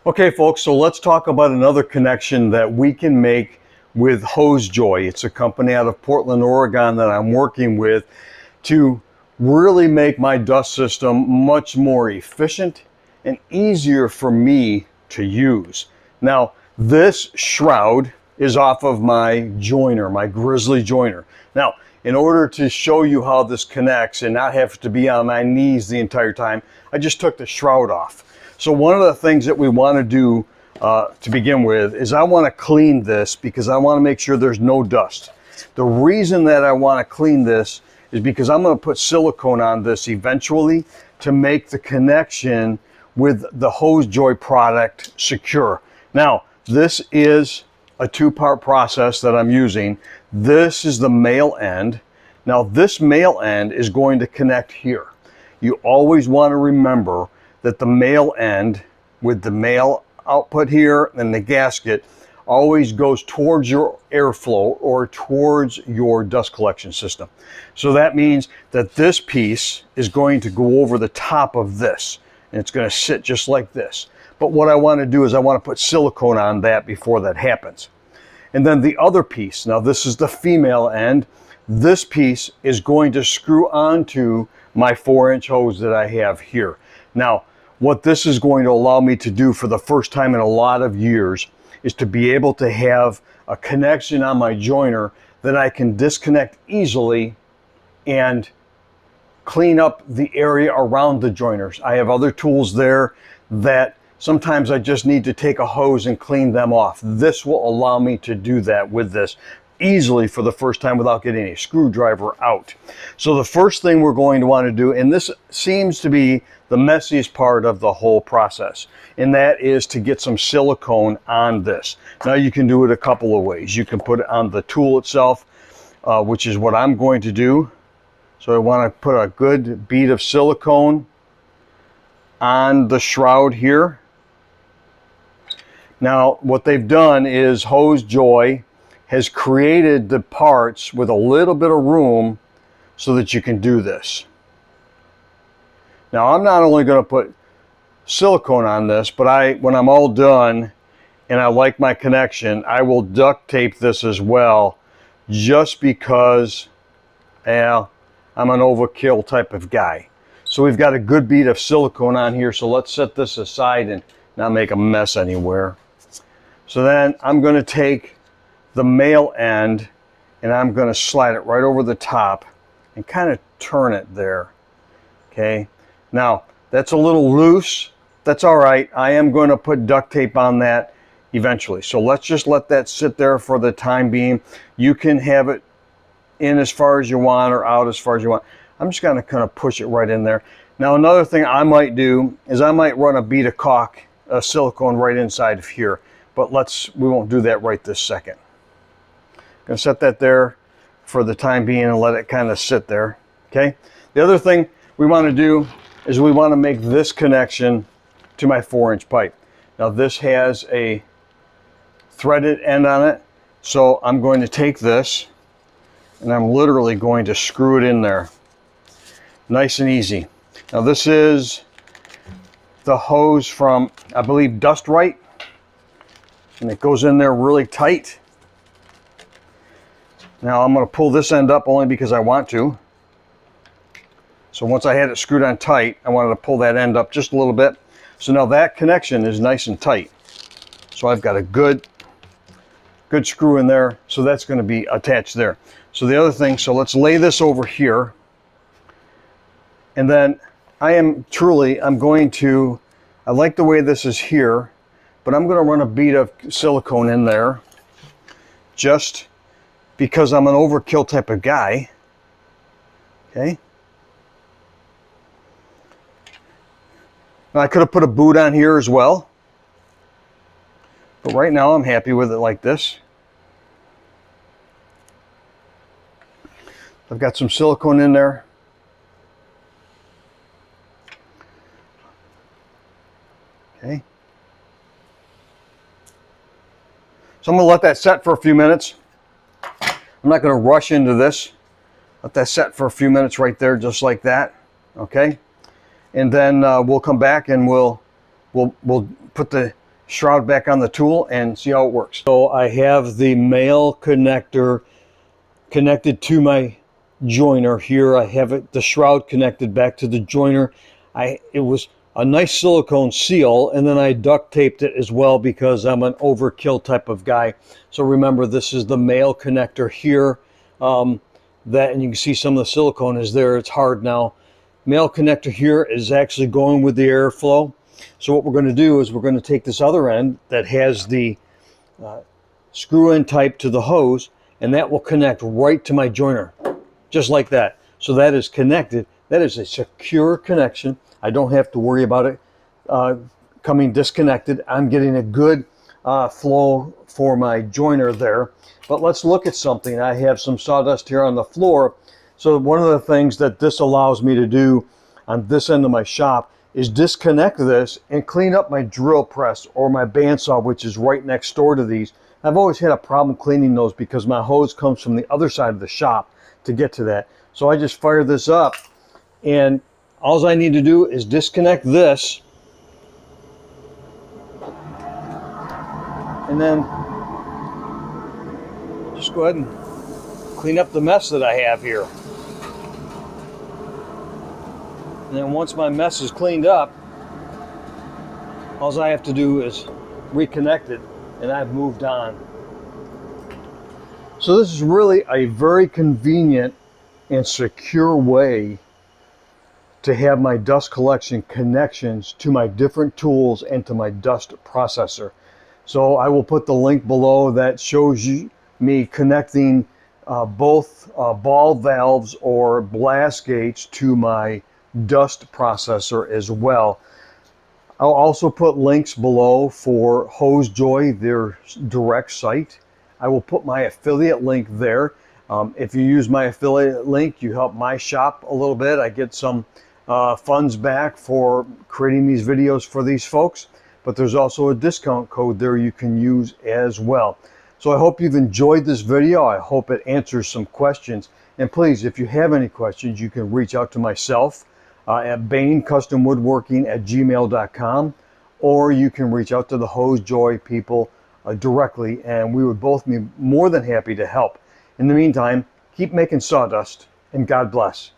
Okay folks, so let's talk about another connection that we can make with HoseJoy. It's a company out of Portland, Oregon that I'm working with to really make my dust system much more efficient and easier for me to use. Now, this shroud is off of my joiner, my Grizzly joiner. Now, in order to show you how this connects and not have to be on my knees the entire time, I just took the shroud off. So one of the things that we want to do to begin with is I want to clean this because I want to make sure there's no dust. The reason that I want to clean this is because I'm going to put silicone on this eventually to make the connection with the HoseJoy product secure. Now, this is a two-part process that I'm using. This is the male end. Now, this male end is going to connect here. You always want to remember that the male end with the male output here and the gasket always goes towards your airflow or towards your dust collection system. So that means that this piece is going to go over the top of this and it's going to sit just like this. But what I want to do is I want to put silicone on that before that happens. And then the other piece, now this is the female end, this piece is going to screw onto my 4-inch hose that I have here. Now, what this is going to allow me to do for the first time in a lot of years is to be able to have a connection on my joiner that I can disconnect easily and clean up the area around the joiners. I have other tools there that sometimes I just need to take a hose and clean them off. This will allow me to do that with this easily for the first time without getting a screwdriver out. So the first thing we're going to want to do, and this seems to be the messiest part of the whole process, and that is to get some silicone on this. Now you can do it a couple of ways. You can put it on the tool itself, which is what I'm going to do. So I want to put a good bead of silicone on the shroud here. Now what they've done is HoseJoy has created the parts with a little bit of room so that you can do this. Now I'm not only going to put silicone on this, but when I'm all done and I like my connection, I will duct tape this as well, just because I'm an overkill type of guy. So we've got a good bead of silicone on here, so let's set this aside and not make a mess anywhere. So then I'm going to take the male end and I'm going to slide it right over the top and kind of turn it there. Okay, now that's a little loose. That's all right. I am going to put duct tape on that eventually. So let's just let that sit there for the time being. You can have it in as far as you want or out as far as you want. I'm just going to kind of push it right in there. Now another thing I might do is I might run a bead of caulk, silicone right inside of here, but we won't do that right this second. I'm going to set that there for the time being and let it kind of sit there. Okay. The other thing we want to do is we want to make this connection to my 4-inch pipe. Now this has a threaded end on it, so I'm going to take this and I'm literally going to screw it in there. Nice and easy. Now this is the hose from, I believe, Dust Right, and it goes in there really tight. Now I'm going to pull this end up only because I want to. So once I had it screwed on tight, I wanted to pull that end up just a little bit. So now that connection is nice and tight. So I've got a good screw in there. So that's going to be attached there. So the other thing, so let's lay this over here. And then I like the way this is here, but I'm going to run a bead of silicone in there just because I'm an overkill type of guy. Okay. Now I could have put a boot on here as well, but right now I'm happy with it like this. I've got some silicone in there. Okay. So I'm going to let that set for a few minutes. I'm not going to rush into this. Let that set for a few minutes right there, just like that. Okay. And then we'll come back and we'll put the shroud back on the tool and see how it works. So I have the male connector connected to my joiner here. I have the shroud connected back to the joiner. It was a nice silicone seal, and then I duct taped it as well because I'm an overkill type of guy. So remember, this is the male connector here. And you can see some of the silicone is there. It's hard now. Male connector here is actually going with the airflow. So what we're going to do is we're going to take this other end that has the screw-in type to the hose, and that will connect right to my joiner, just like that. So that is connected. That is a secure connection. I don't have to worry about it coming disconnected. I'm getting a good flow for my joiner there. But let's look at something. I have some sawdust here on the floor. So one of the things that this allows me to do on this end of my shop is disconnect this and clean up my drill press or my bandsaw, which is right next door to these. I've always had a problem cleaning those because my hose comes from the other side of the shop to get to that. So I just fire this up, and all I need to do is disconnect this, and then just go ahead and clean up the mess that I have here. And then once my mess is cleaned up, all I have to do is reconnect it, and I've moved on. So this is really a very convenient and secure way to have my dust collection connections to my different tools and to my dust processor. So I will put the link below that shows you me connecting both ball valves or blast gates to my dust processor as well. I'll also put links below for HoseJoy, their direct site. I will put my affiliate link there. If you use my affiliate link, you help my shop a little bit. I get some funds back for creating these videos for these folks, but there's also a discount code there you can use as well. So I hope you've enjoyed this video. I hope it answers some questions. And please, if you have any questions, you can reach out to myself at bainecustomwoodworking@gmail.com, or you can reach out to the HoseJoy people directly, and we would both be more than happy to help. In the meantime, keep making sawdust, and God bless.